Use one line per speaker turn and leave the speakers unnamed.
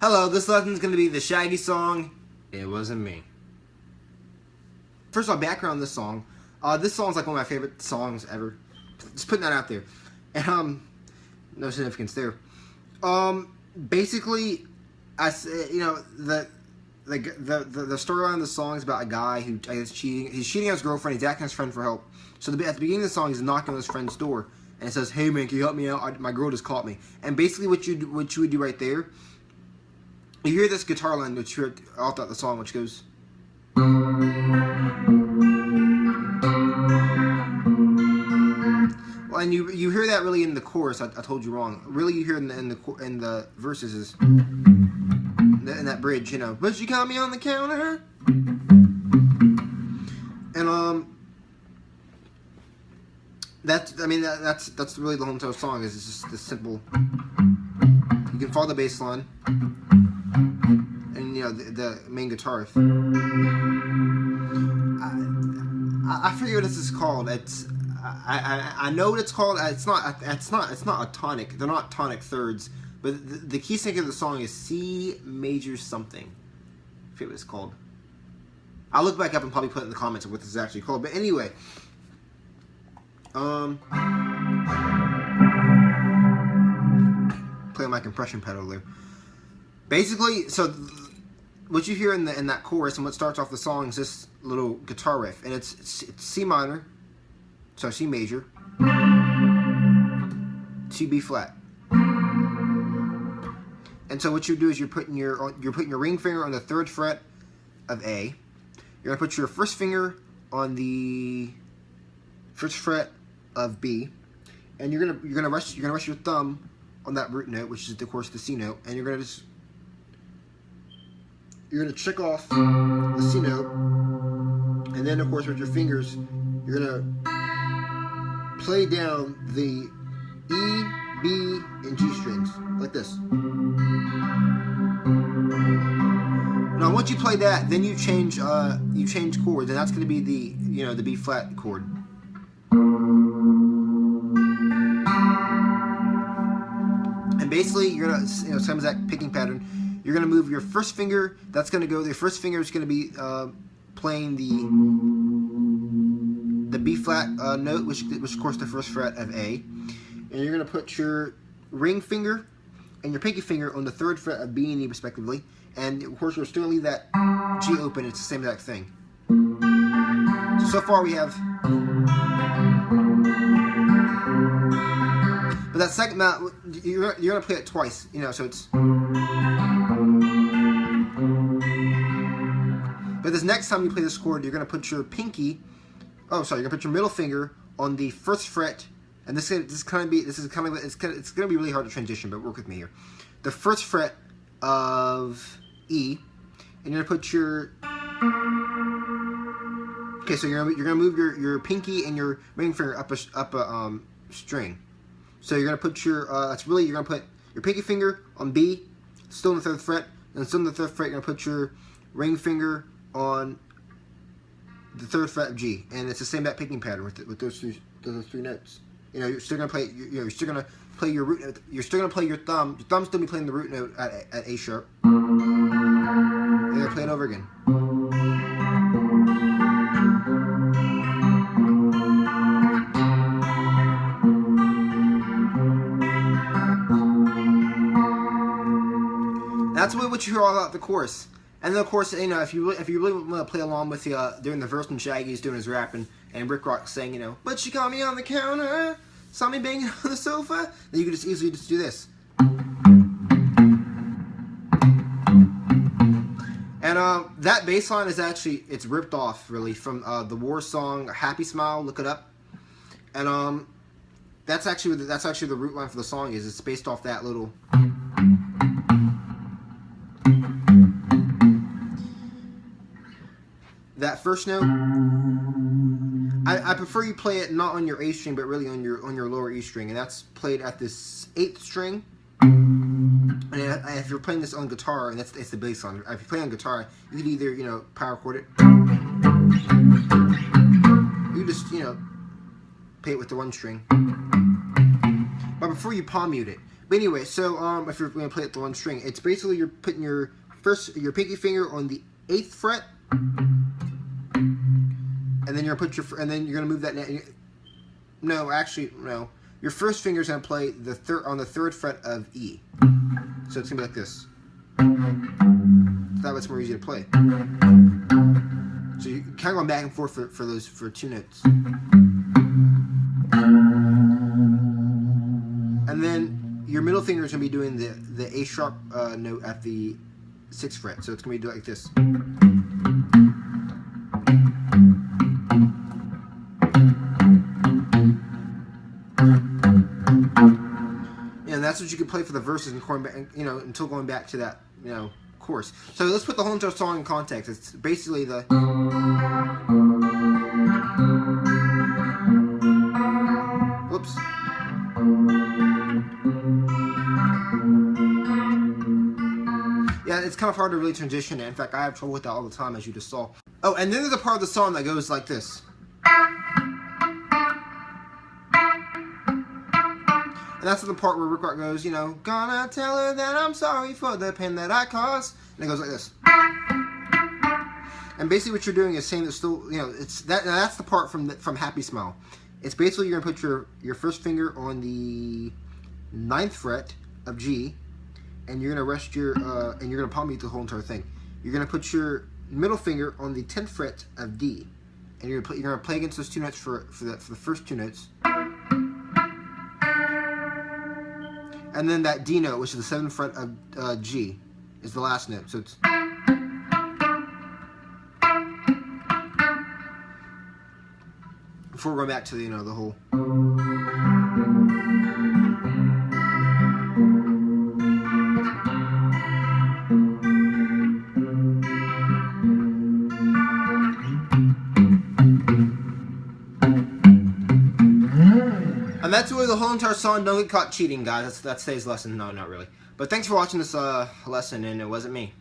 Hello, this lesson's going to be the Shaggy song, It Wasn't Me. First off, background on this song. This song's like one of my favorite songs ever. Just putting that out there. And, no significance there. Basically, the storyline of the song is about a guy who is cheating. He's cheating on his girlfriend. He's asking his friend for help. So at the beginning of the song, he's knocking on his friend's door. And it says, "Hey man, can you help me out? My girl just caught me." And basically what you would do right there, you hear this guitar line which you hear all throughout the song, which goes, well, and you hear that really in the chorus. I told you wrong. Really, you hear in the verses is in that bridge, you know. But she caught me on the counter, and that's really the whole entire song. Is just this simple. You can follow the bass line, and you know the main guitar riff. I forget what this is called. I know what it's called. It's not a tonic. They're not tonic thirds. But the key sync of the song is C major something. I forget what it's called. I'll look back up and probably put it in the comments of what this is actually called. But anyway. Playing my compression pedal there. Basically, so what you hear in that chorus and what starts off the song is this little guitar riff, and it's C minor, so C major, to B flat. And so what you do is you're putting your ring finger on the 3rd fret of A. You're gonna put your first finger on the 1st fret of B, and you're gonna rest your thumb on that root note, which is of course the C note, and you're gonna check off the C note, and then of course with your fingers you're gonna play down the E, B, and G strings like this. Now once you play that, then you change chords, and that's going to be the the B flat chord. And basically you're gonna same exact picking pattern. You're gonna move your first finger. That's gonna go. The first finger is gonna be playing the B flat note, which of course the 1st fret of A. And you're gonna put your ring finger and your pinky finger on the 3rd fret of B and E respectively. And of course we're still gonna leave that G open. It's the same exact thing. So far we have. But that second mount, you're gonna play it twice, so it's. But this next time you play this chord, you're gonna put your pinky. Oh, sorry, you're gonna put your middle finger on the 1st fret, and it's gonna be really hard to transition, but work with me here. The 1st fret of E, and you're gonna put your. Okay, so you're gonna move your pinky and your ring finger up a string. So you're gonna put you're gonna put your pinky finger on B, still in the 3rd fret, and still in the 3rd fret you're gonna put your ring finger on the 3rd fret of G, and it's the same that picking pattern with those three notes. You're still gonna play. You're still gonna play your root note. You're still gonna play your thumb. Your thumb's still be playing the root note at A sharp. And you're gonna play it over again. That's what you hear all about the chorus. And then of course, if you really want to play along with during the verse when Shaggy's doing his rapping and Rick Rock's saying, "But she caught me on the counter, saw me banging on the sofa," then you can just easily do this. And that bass line is it's ripped off really from the War song "Happy Smile." Look it up. And that's actually the root line for the song. It's based off that little. That first note, I prefer you play it not on your A string, but really on your lower E string, and that's played at this 8th string. And if you're playing this on guitar, and it's the bass line. If you play on guitar, you can either power chord it. You just play it with the 1 string. But before you palm mute it, But anyway, so if you're going to play it the one string, it's basically you're putting your pinky finger on the 8th fret, and then you're gonna move that. No, actually, no. Your first finger is gonna play on the 3rd fret of E. So it's gonna be like this. That way it's more easy to play. So you're kind of going back and forth for 2 notes. And then your middle finger is going to be doing the A sharp note at the 6th fret. So it's going to be like this. And that's what you can play for the verses and going back, until going back to that, chorus. So let's put the whole entire song in context. It's basically the. Whoops. Yeah, it's kind of hard to really transition. In fact, I have trouble with that all the time, as you just saw. Oh, and then there's a part of the song that goes like this. And that's the part where Rick Rock goes, gonna tell her that I'm sorry for the pain that I caused. And it goes like this. And basically what you're doing is saying that still, it's that's the part from Happy Smile. It's basically you're gonna put your first finger on the 9th fret of G, and you're gonna rest and you're gonna palm mute the whole entire thing. You're gonna put your middle finger on the 10th fret of D, and you're gonna play against those 2 notes for the first 2 notes. And then that D note, which is the 7th fret of G, is the last note. So it's. Before we go back to the whole. And that's really the whole entire song. Don't get caught cheating, guys. That's today's lesson. No, not really. But thanks for watching this lesson, and it wasn't me.